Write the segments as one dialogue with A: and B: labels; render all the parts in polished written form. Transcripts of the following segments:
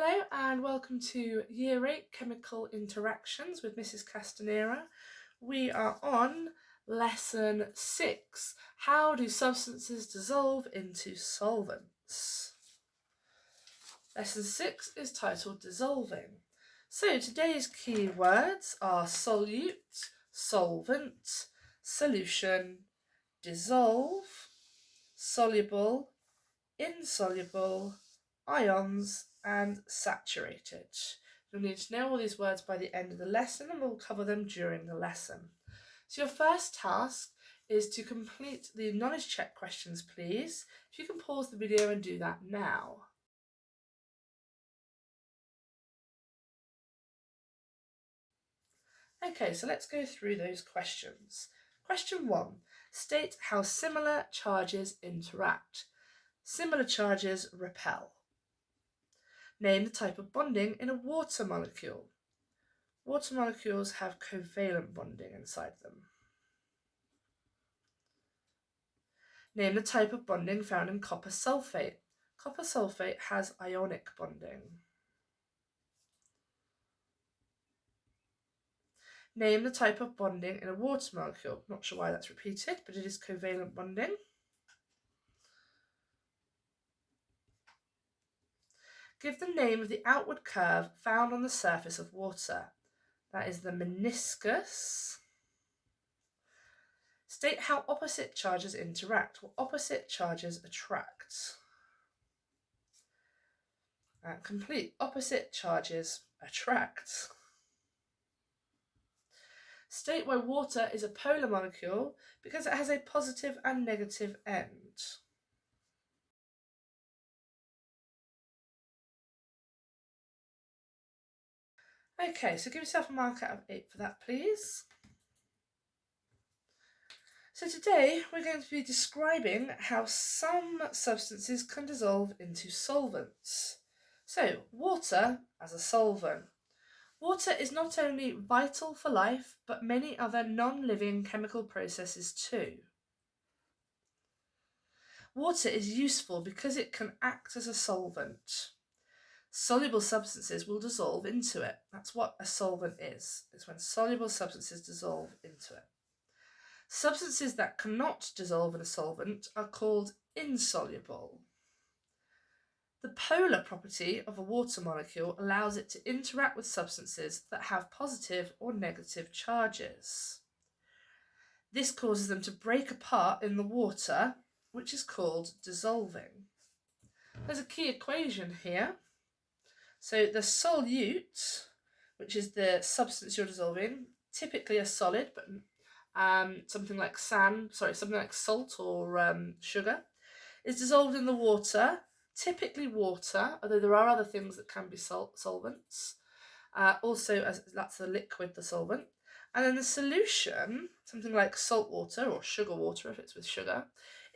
A: Hello and welcome to Year 8 Chemical Interactions with Mrs. Castanera. We are on Lesson 6, How do substances dissolve into solvents? Lesson 6 is titled Dissolving. So today's key words are solute, solvent, solution, dissolve, soluble, insoluble, ions, and saturated. You'll need to know all these words by the end of the lesson, and we'll cover them during the lesson. So your first task is to complete the knowledge check questions, please. If you can pause the video and do that now. Okay, so let's go through those questions. Question 1. State how similar charges interact. Similar charges repel. Name the type of bonding in a water molecule. Water molecules have covalent bonding inside them. Name the type of bonding found in copper sulfate. Copper sulfate has ionic bonding. Name the type of bonding in a water molecule. Not sure why that's repeated, but it is covalent bonding. Give the name of the outward curve found on the surface of water. That is the meniscus. State how opposite charges interact. Well, opposite charges attract. Complete. Opposite charges attract. State why water is a polar molecule because it has a positive and negative end. Okay, so give yourself a mark out of 8 for that, please. So today we're going to be describing how some substances can dissolve into solvents. So, water as a solvent. Water is not only vital for life, but many other non-living chemical processes too. Water is useful because it can act as a solvent. Soluble substances will dissolve into it. That's what a solvent is. It's when soluble substances dissolve into it. Substances that cannot dissolve in a solvent are called insoluble. The polar property of a water molecule allows it to interact with substances that have positive or negative charges. This causes them to break apart in the water, which is called dissolving. There's a key equation here. So the solute, which is the substance you're dissolving, typically a solid, but something like salt or sugar, is dissolved in the water, typically water, although there are other things that can be solvents. Also, as that's the liquid, the solvent. And then the solution, something like salt water or sugar water if it's with sugar,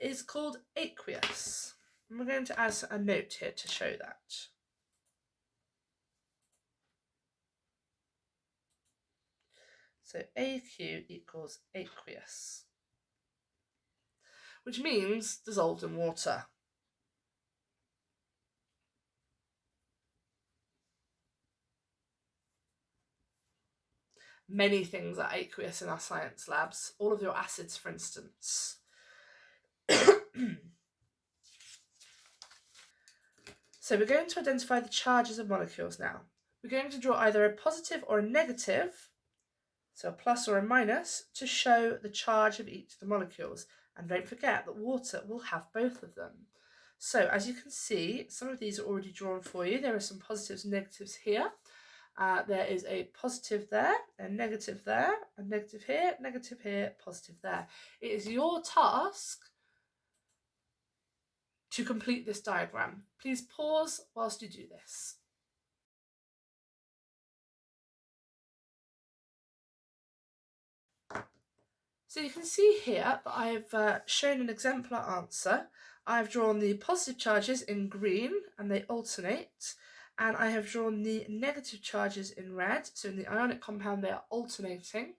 A: is called aqueous. And we're going to add a note here to show that. So AQ equals aqueous, which means dissolved in water. Many things are aqueous in our science labs, all of your acids, for instance. So we're going to identify the charges of molecules now. We're going to draw either a positive or a negative, so a plus or a minus, to show the charge of each of the molecules. And don't forget that water will have both of them. So as you can see, some of these are already drawn for you. There are some positives and negatives here. There is a positive there, a negative there, a negative here, positive there. It is your task to complete this diagram. Please pause whilst you do this. So you can see here that I've shown an exemplar answer. I've drawn the positive charges in green and they alternate, and I have drawn the negative charges in red. So in the ionic compound they are alternating.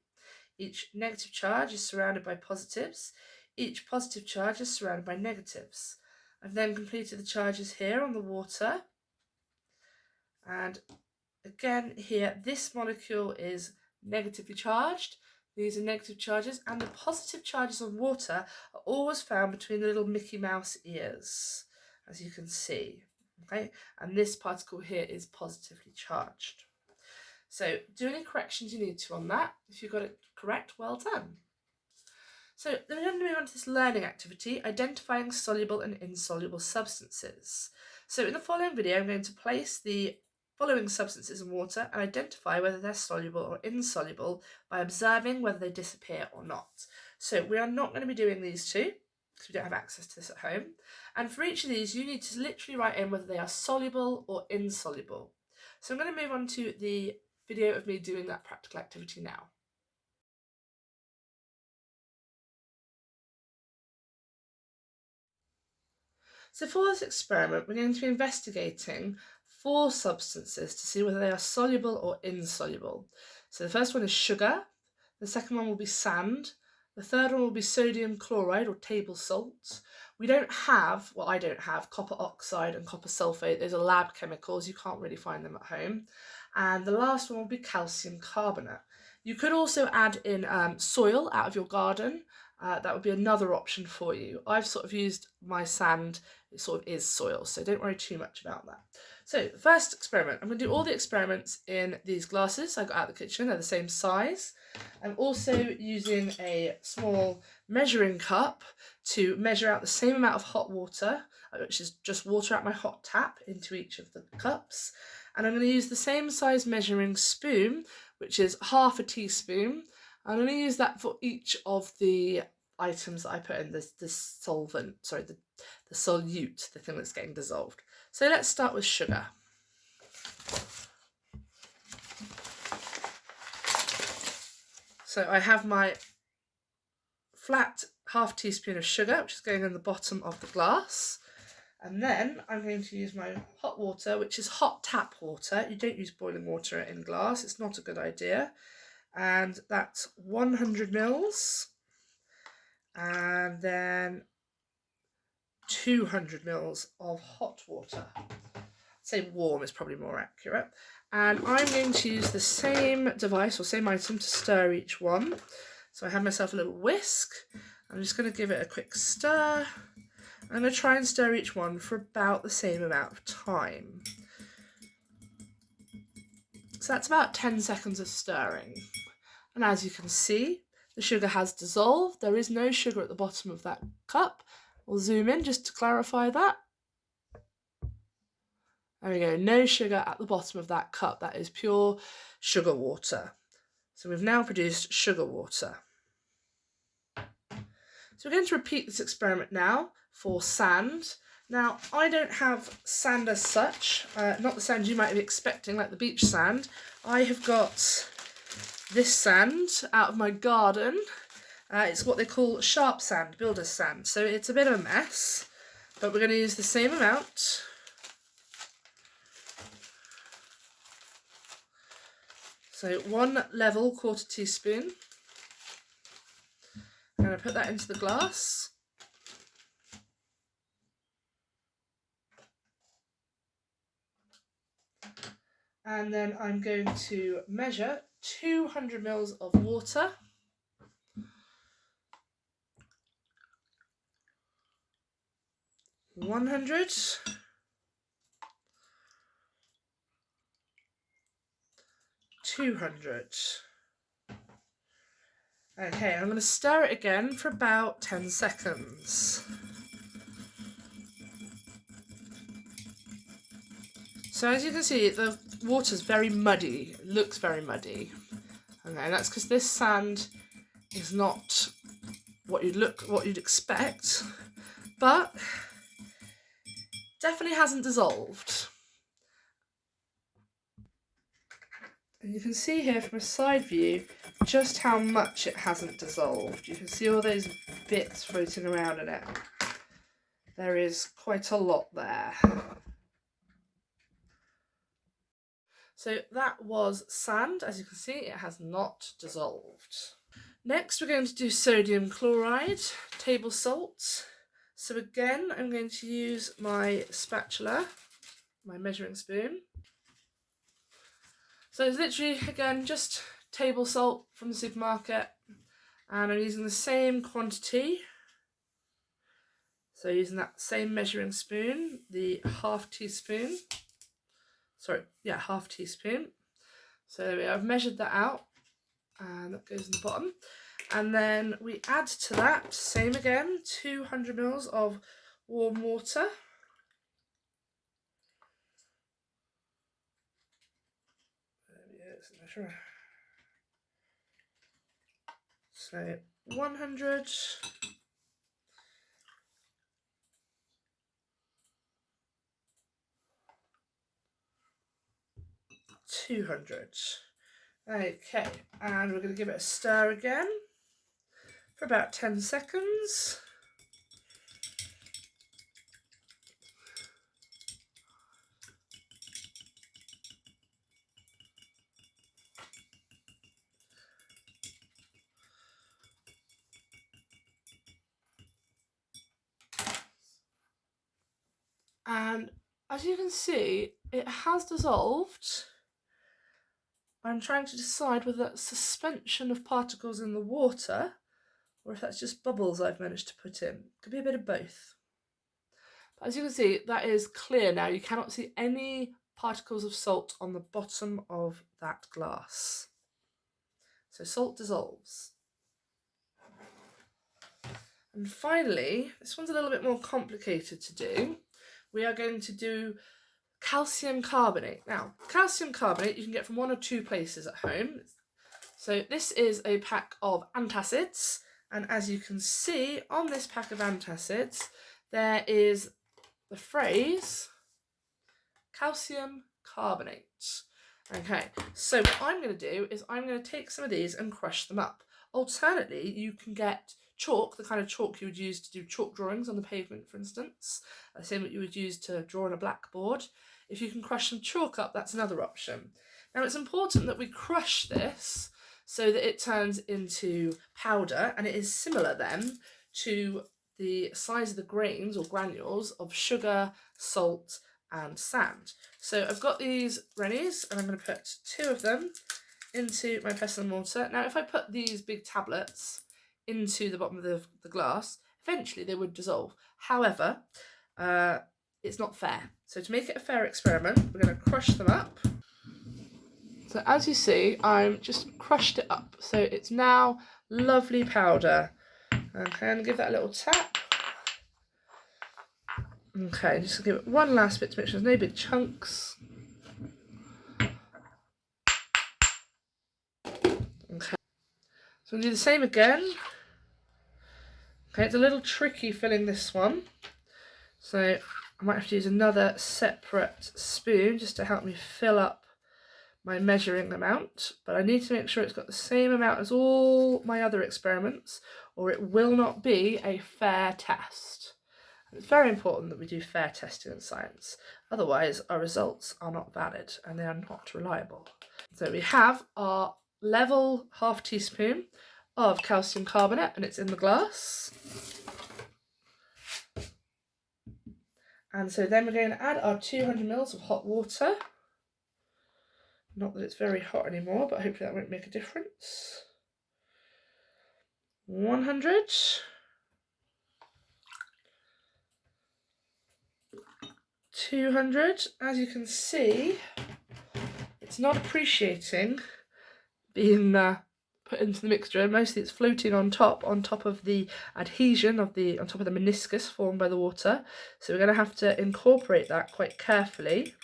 A: Each negative charge is surrounded by positives. Each positive charge is surrounded by negatives. I've then completed the charges here on the water, And again here, this molecule is negatively charged. These are negative charges, and the positive charges on water are always found between the little Mickey Mouse ears, as you can see. Okay, and this particle here is positively charged. So do any corrections you need to on that. If you got it correct, well done. So then we're going to move on to this learning activity, identifying soluble and insoluble substances. So in the following video, I'm going to place the following substances in water and identify whether they're soluble or insoluble by observing whether they disappear or not. So we are not going to be doing these two because we don't have access to this at home. And for each of these, you need to literally write in whether they are soluble or insoluble. So I'm going to move on to the video of me doing that practical activity now. So for this experiment, we're going to be investigating 4 substances to see whether they are soluble or insoluble. So the first one is sugar, the second one will be sand, the third one will be sodium chloride or table salt. We don't have, well I don't have, copper oxide and copper sulfate. Those are lab chemicals, you can't really find them at home. And the last one will be calcium carbonate. You could also add in soil out of your garden. That would be another option for you. I've sort of used my sand, it sort of is soil, so don't worry too much about that. So the first experiment, I'm going to do all the experiments in these glasses I got out of the kitchen. They're the same size. I'm also using a small measuring cup to measure out the same amount of hot water, which is just water at my hot tap, into each of the cups. And I'm going to use the same size measuring spoon, which is half a teaspoon. I'm going to use that for each of the items that I put in the solvent, sorry, the solute, the thing that's getting dissolved. So let's start with sugar. So I have my flat half teaspoon of sugar, which is going in the bottom of the glass. And then I'm going to use my hot water, which is hot tap water. You don't use boiling water in glass, it's not a good idea. And that's 100 mils. And then 200 mils of hot water. I'd say warm is probably more accurate. And I'm going to use the same device or same item to stir each one. So I have myself a little whisk. I'm just going to give it a quick stir. I'm going to try and stir each one for about the same amount of time. So that's about 10 seconds of stirring. And as you can see, the sugar has dissolved. There is no sugar at the bottom of that cup. We'll zoom in just to clarify that. There we go, no sugar at the bottom of that cup. That is pure sugar water. So we've now produced sugar water. So we're going to repeat this experiment now for sand. Now, I don't have sand as such, not the sand you might be expecting, like the beach sand. I have got this sand out of my garden. It's what they call sharp sand, builder's sand. So it's a bit of a mess, but we're going to use the same amount. So 1 level quarter teaspoon. I'm going to put that into the glass. And then I'm going to measure 200 mils of water. One hundred. 200. Okay, I'm going to stir it again for about 10 seconds. So as you can see, the water's very muddy. It looks very muddy. Okay, that's because this sand is not what you'd expect, but definitely hasn't dissolved. And you can see here from a side view just how much it hasn't dissolved. You can see all those bits floating around in it. There is quite a lot there. So that was sand. As you can see, it has not dissolved. Next, we're going to do sodium chloride, table salt. So again, I'm going to use my spatula, my measuring spoon. So it's literally, again, just table salt from the supermarket, and I'm using the same quantity. So using that same measuring spoon, the half teaspoon. Half teaspoon. So there we go, I've measured that out, and that goes in the bottom. And then we add to that, same again, 200 mils of warm water. There we go, it's a measure. So 100. 200. Okay, and we're going to give it a stir again for about 10 seconds. And as you can see, it has dissolved. I'm trying to decide whether that's suspension of particles in the water or if that's just bubbles I've managed to put in. Could be a bit of both. But as you can see, that is clear now. You cannot see any particles of salt on the bottom of that glass. So salt dissolves. And finally, this one's a little bit more complicated to do. We are going to do calcium carbonate. Now, calcium carbonate you can get from one or two places at home. So this is a pack of antacids, and as you can see on this pack of antacids, there is the phrase calcium carbonate. Okay, so what I'm going to do is I'm going to take some of these and crush them up. Alternately, you can get chalk, the kind of chalk you would use to do chalk drawings on the pavement, for instance, the same that you would use to draw on a blackboard. If you can crush some chalk up, that's another option. Now, it's important that we crush this so that it turns into powder, and it is similar then to the size of the grains or granules of sugar, salt, and sand. So I've got these rennies, and I'm going to put 2 of them into my pestle and mortar. Now, if I put these big tablets into the bottom of the glass, eventually they would dissolve. However, it's not fair. So to make it a fair experiment, we're going to crush them up. So as you see, I'm just crushed it up. So it's now lovely powder. Okay, and give that a little tap. Okay, just give it one last bit to make sure there's no big chunks. Okay, so we'll do the same again. Okay, it's a little tricky filling this one, so I might have to use another separate spoon just to help me fill up my measuring amount, but I need to make sure it's got the same amount as all my other experiments, or it will not be a fair test. And it's very important that we do fair testing in science, otherwise our results are not valid and they are not reliable. So we have our level half teaspoon of calcium carbonate, and it's in the glass. And so then we're going to add our 200 mils of hot water. Not that it's very hot anymore, but hopefully that won't make a difference. 100. 200. As you can see, it's not appreciating being put into the mixture. Mostly it's floating on top of the adhesion on top of the meniscus formed by the water. So we're going to have to incorporate that quite carefully.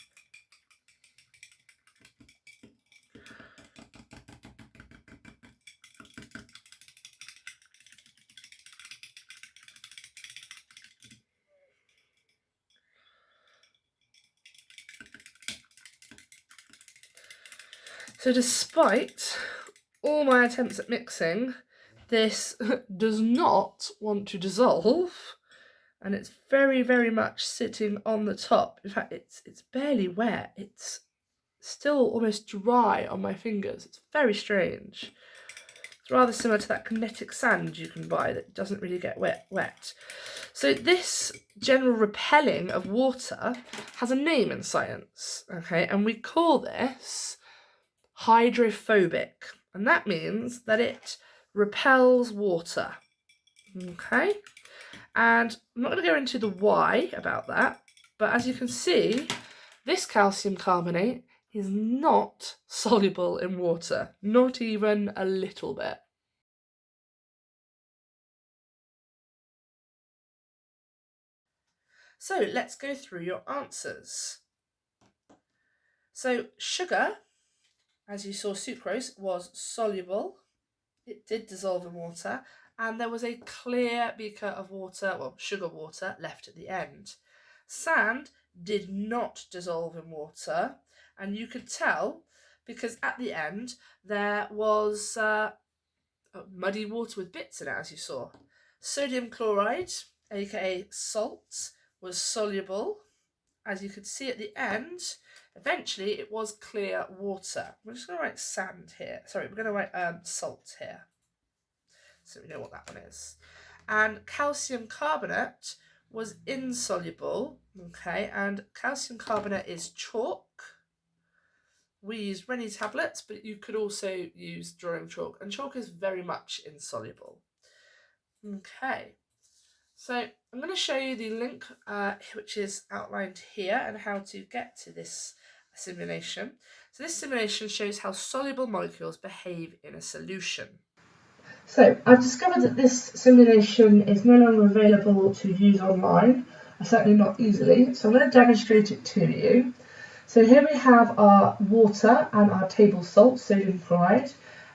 A: So despite all my attempts at mixing, this does not want to dissolve, and it's very, very much sitting on the top. In fact, it's barely wet. It's still almost dry on my fingers. It's very strange. It's rather similar to that kinetic sand you can buy that doesn't really get wet. So this general repelling of water has a name in science, okay, and we call this hydrophobic, and that means that it repels water. Okay, and I'm not going to go into the why about that, but as you can see, this calcium carbonate is not soluble in water, not even a little bit. So let's go through your answers. So sugar, as you saw, sucrose, was soluble. It did dissolve in water, and there was a clear beaker of water, well, sugar water, left at the end. Sand did not dissolve in water, and you could tell because at the end there was muddy water with bits in it, as you saw. Sodium chloride, aka salt, was soluble. As you could see at the end, eventually it was clear water. We're just going to write sand here. Sorry, we're going to write salt here, so we know what that one is. And calcium carbonate was insoluble, okay, and calcium carbonate is chalk. We use Rennie tablets, but you could also use drawing chalk, and chalk is very much insoluble. Okay, so I'm going to show you the link which is outlined here and how to get to this simulation. So this simulation shows how soluble molecules behave in a solution. So I've discovered that this simulation is no longer available to use online, certainly not easily, so I'm going to demonstrate it to you. So here we have our water and our table salt, sodium chloride,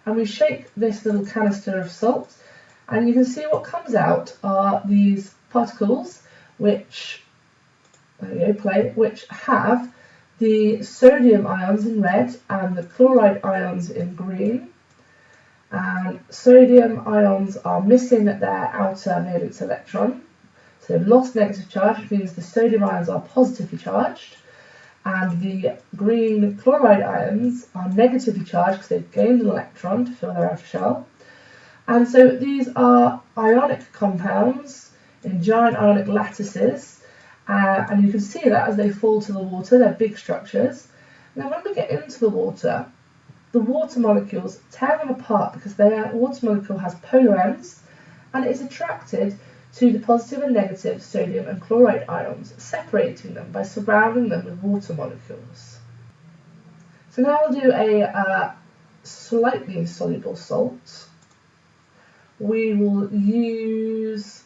A: and we shake this little canister of salt, and you can see what comes out are these particles which, which have the sodium ions in red and the chloride ions in green. And sodium ions are missing their outer valence electron, so they've lost negative charge, which means the sodium ions are positively charged, and the green chloride ions are negatively charged because they've gained an electron to fill their outer shell. And so these are ionic compounds in giant ionic lattices, and you can see that as they fall to the water, they're big structures. Now when we get into the water molecules tear them apart because their water molecule has polar ends and it is attracted to the positive and negative sodium and chloride ions, separating them by surrounding them with water molecules. So now we'll do a slightly soluble salt. We will use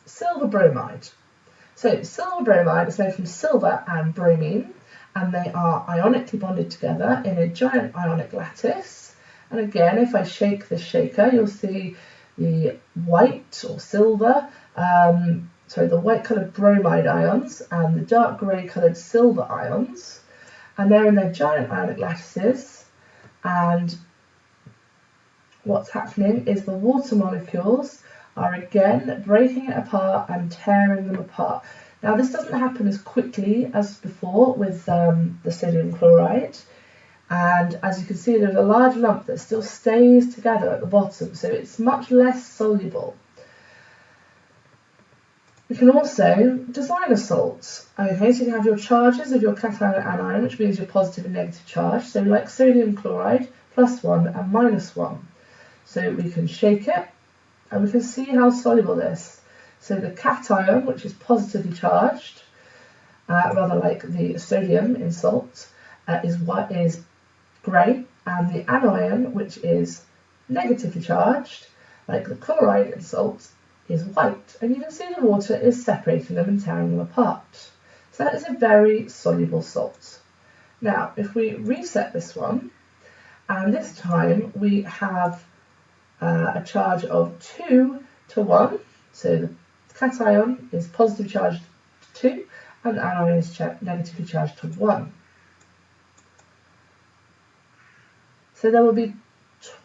A: silver bromide. So silver bromide is made from silver and bromine, and they are ionically bonded together in a giant ionic lattice. And again, if I shake this shaker, you'll see the white or silver, the white coloured bromide ions and the dark grey coloured silver ions, and they're in their giant ionic lattices. And what's happening is the water molecules are again breaking it apart and tearing them apart. Now this doesn't happen as quickly as before with the sodium chloride, and as you can see there's a large lump that still stays together at the bottom, so it's much less soluble. You can also design a salt. Okay, so you can have your charges of your cation and anion, which means your positive and negative charge, so like sodium chloride, +1 and -1. So we can shake it and we can see how soluble this is. So the cation, which is positively charged, rather like the sodium in salt, is grey, and the anion, which is negatively charged, like the chloride in salt, is white. And you can see the water is separating them and tearing them apart. So that is a very soluble salt. Now, if we reset this one, and this time we have a charge of 2 to 1, so the cation is positively charged to 2 and the anion is negatively charged to 1. So there will be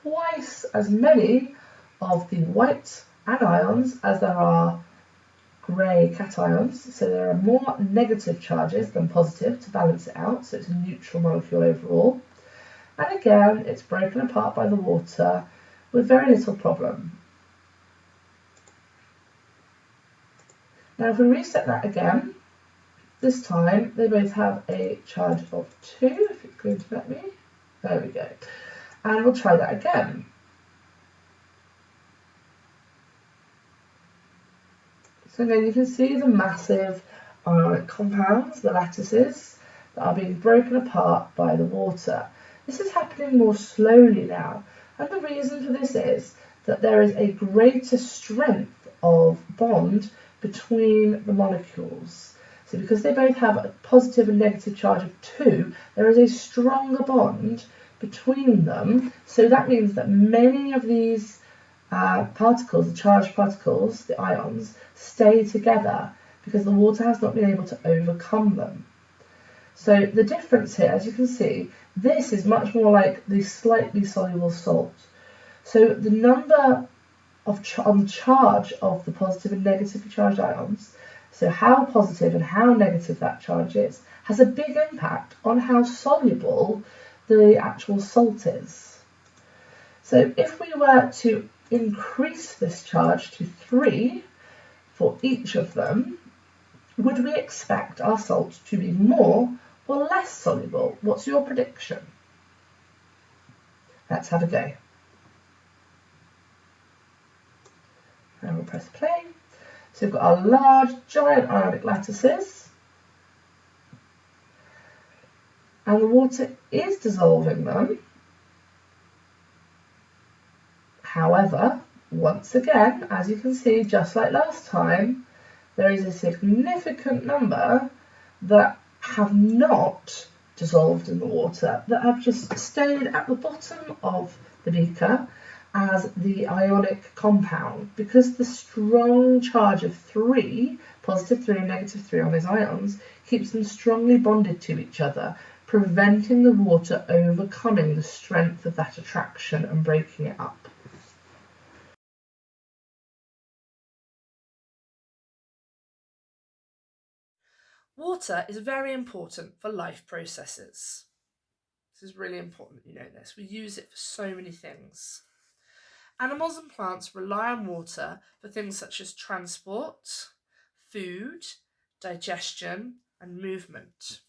A: twice as many of the white anions as there are grey cations, so there are more negative charges than positive to balance it out, so it's a neutral molecule overall. And again, it's broken apart by the water with very little problem. Now if we reset that again, this time they both have a charge of 2, if you going to let me? There we go. And we'll try that again. So again, you can see the massive ionic compounds, the lattices, that are being broken apart by the water. This is happening more slowly now, and the reason for this is that there is a greater strength of bond between the molecules. So because they both have a positive and negative charge of 2, there is a stronger bond between them. So that means that many of these particles, the charged particles, the ions, stay together because the water has not been able to overcome them. So the difference here, as you can see, this is much more like the slightly soluble salt. So the number of on charge of the positive and negatively charged ions, so how positive and how negative that charge is, has a big impact on how soluble the actual salt is. So if we were to increase this charge to 3 for each of them, would we expect our salt to be more or less soluble? What's your prediction? Let's have a go. And we'll press play. So we've got our large, giant ionic lattices. And the water is dissolving them. However, once again, as you can see, just like last time, there is a significant number that have not dissolved in the water, that have just stayed at the bottom of the beaker as the ionic compound, because the strong charge of 3, positive 3 and negative 3 on these ions, keeps them strongly bonded to each other, preventing the water overcoming the strength of that attraction and breaking it up. Water is very important for life processes. This is really important that you know this. We use it for so many things. Animals and plants rely on water for things such as transport, food, digestion, and movement.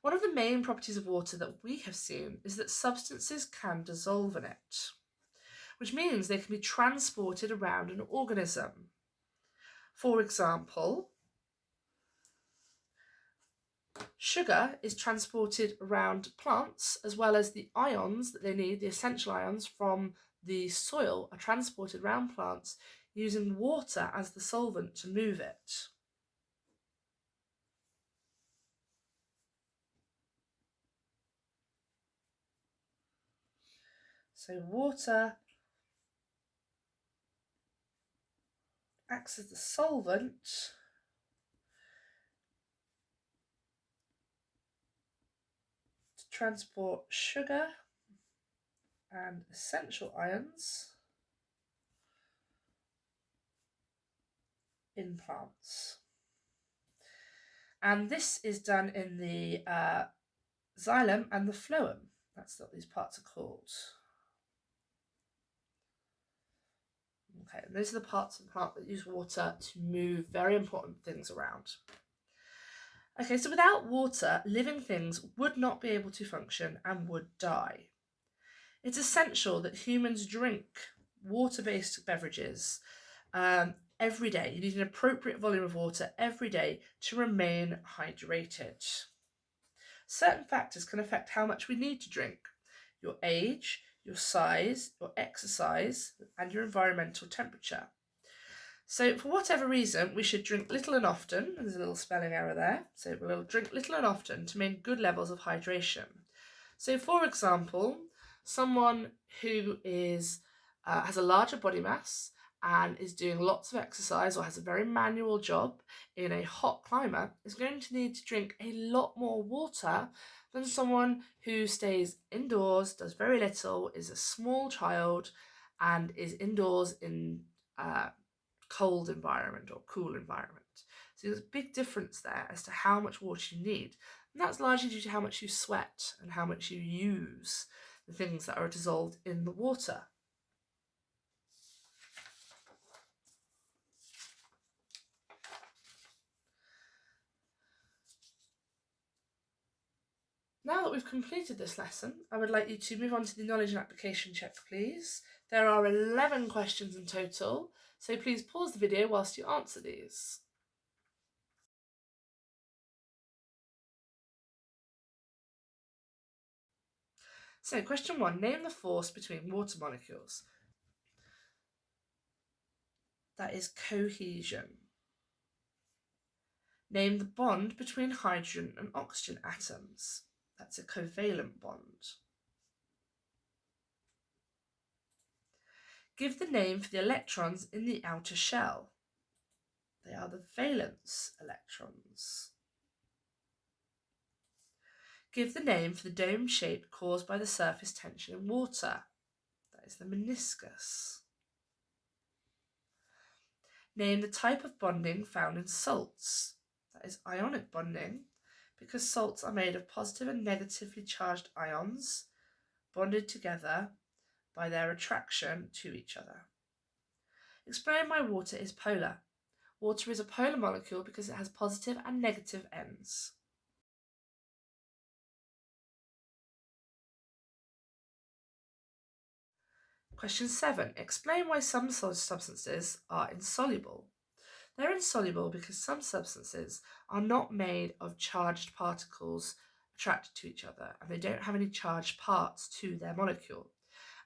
A: One of the main properties of water that we have seen is that substances can dissolve in it, which means they can be transported around an organism. For example, sugar is transported around plants, as well as the ions that they need, the essential ions from the soil, are transported around plants using water as the solvent to move it. So water acts as the solvent to transport sugar and essential ions in plants. And this is done in the xylem and the phloem. That's what these parts are called. Okay, and those are the parts of the plant that use water to move very important things around. Okay, so without water, living things would not be able to function and would die. It's essential that humans drink water-based beverages every day. You need an appropriate volume of water every day to remain hydrated. Certain factors can affect how much we need to drink: your age, your size, your exercise, and your environmental temperature. So for whatever reason, we should drink little and often. There's a little spelling error there. So we'll drink little and often to maintain good levels of hydration. So for example, someone who has a larger body mass and is doing lots of exercise or has a very manual job in a hot climate is going to need to drink a lot more water than someone who stays indoors, does very little, is a small child, and is indoors in cold environment or cool environment. So there's a big difference there as to how much water you need. And that's largely due to how much you sweat and how much you use the things that are dissolved in the water. Now that we've completed this lesson, I would like you to move on to the knowledge and application check, please. There are 11 questions in total, so please pause the video whilst you answer these. So, question 1, name the force between water molecules. That is cohesion. Name the bond between hydrogen and oxygen atoms. That's a covalent bond. Give the name for the electrons in the outer shell. They are the valence electrons. Give the name for the dome shape caused by the surface tension in water. That is the meniscus. Name the type of bonding found in salts. That is ionic bonding, because salts are made of positive and negatively charged ions bonded together by their attraction to each other. Explain why water is polar. Water is a polar molecule because it has positive and negative ends. Question 7. Explain why some substances are insoluble. They're insoluble because some substances are not made of charged particles attracted to each other, and they don't have any charged parts to their molecule.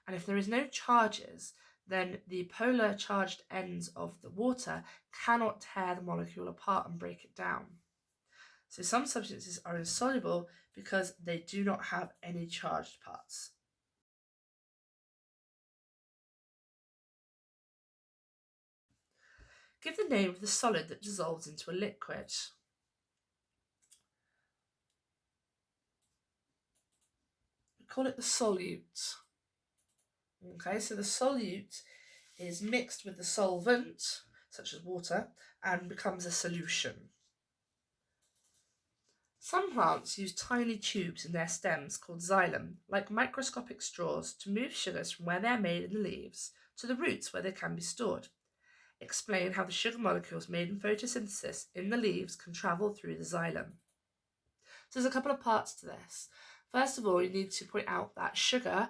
A: And if there is no charges, then the polar charged ends of the water cannot tear the molecule apart and break it down. So some substances are insoluble because they do not have any charged parts. Give the name of the solid that dissolves into a liquid. We call it the solute. Okay, so the solute is mixed with the solvent, such as water, and becomes a solution. Some plants use tiny tubes in their stems called xylem, like microscopic straws, to move sugars from where they are made in the leaves to the roots where they can be stored. Explain how the sugar molecules made in photosynthesis in the leaves can travel through the xylem. So there's a couple of parts to this. First of all, you need to point out that sugar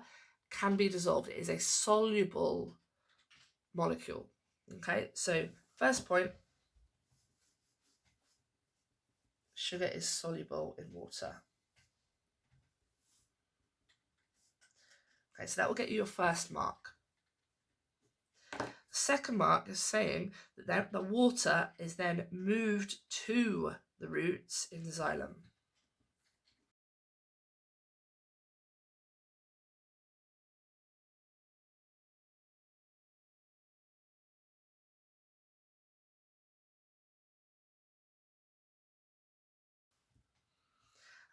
A: can be dissolved. It is a soluble molecule. Okay, so first point, sugar is soluble in water. Okay, so that will get you your first mark. The second mark is saying that the water is then moved to the roots in the xylem.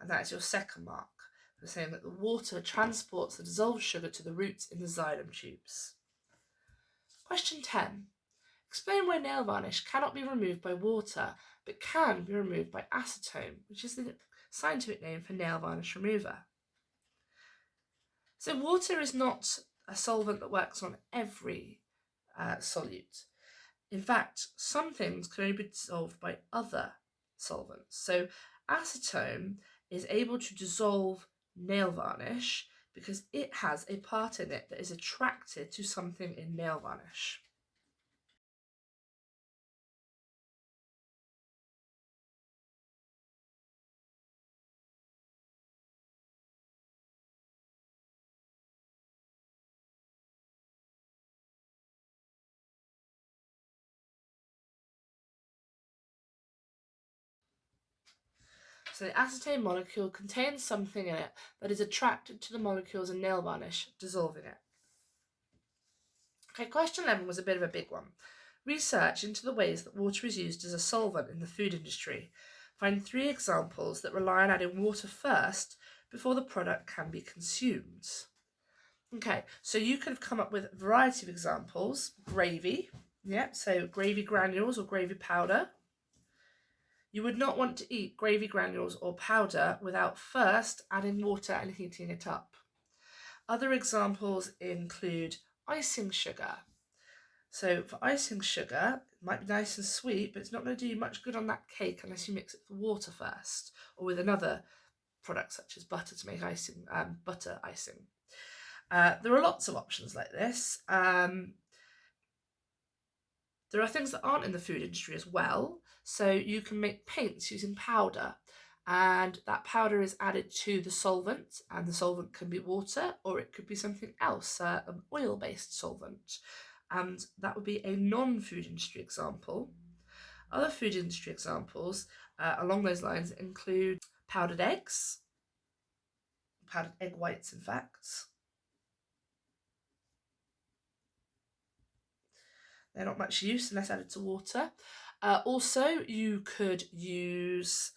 A: And that is your second mark. We're saying that the water transports the dissolved sugar to the roots in the xylem tubes. Question 10. Explain why nail varnish cannot be removed by water, but can be removed by acetone, which is the scientific name for nail varnish remover. So water is not a solvent that works on every solute. In fact, some things can only be dissolved by other solvents. So acetone is able to dissolve nail varnish because it has a part in it that is attracted to something in nail varnish. So the acetone molecule contains something in it that is attracted to the molecules in nail varnish, dissolving it. Okay, question 11 was a bit of a big one. Research into the ways that water is used as a solvent in the food industry. Find 3 examples that rely on adding water first before the product can be consumed. Okay, so you could have come up with a variety of examples. Gravy, so gravy granules or gravy powder. You would not want to eat gravy granules or powder without first adding water and heating it up. Other examples include icing sugar. So for icing sugar, it might be nice and sweet, but it's not going to do you much good on that cake unless you mix it with water first or with another products such as butter to make icing, butter icing. There are lots of options like this. There are things that aren't in the food industry as well. So you can make paints using powder, and that powder is added to the solvent, and the solvent can be water or it could be something else, an oil-based solvent. And that would be a non-food industry example. Other food industry examples along those lines include powdered eggs, powdered egg whites, in fact. They're not much use unless added to water. Also, you could use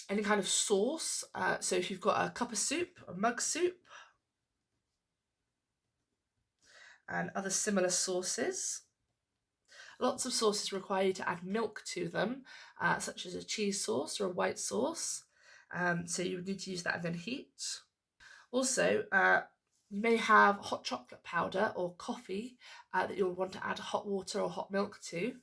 A: any kind of sauce. So if you've got a cup of soup, a mug soup, and other similar sauces. Lots of sauces require you to add milk to them, such as a cheese sauce or a white sauce. So you would need to use that and then heat. Also, you may have hot chocolate powder or coffee that you'll want to add hot water or hot milk to.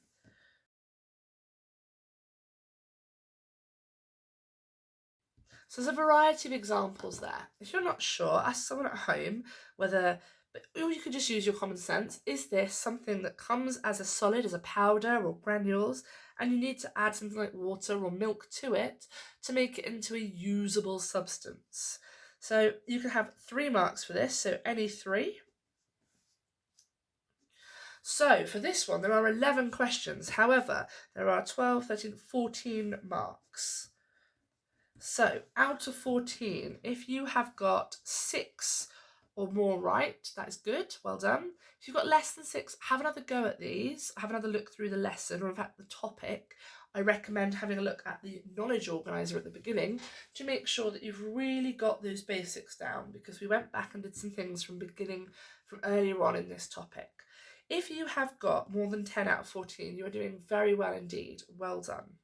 A: So there's a variety of examples there. If you're not sure, ask someone at home whether, or you could just use your common sense. Is this something that comes as a solid, as a powder or granules, and you need to add something like water or milk to it to make it into a usable substance? So you can have 3 marks for this, so any 3. So for this one, there are 11 questions. However, there are 12, 13, 14 marks. So out of 14, if you have got 6 or more right, that is good, well done. If you've got less than 6, have another go at these, have another look through the lesson, or in fact the topic. I recommend having a look at the knowledge organiser at the beginning to make sure that you've really got those basics down, because we went back and did some things from earlier on in this topic. If you have got more than 10 out of 14, you are doing very well indeed. Well done.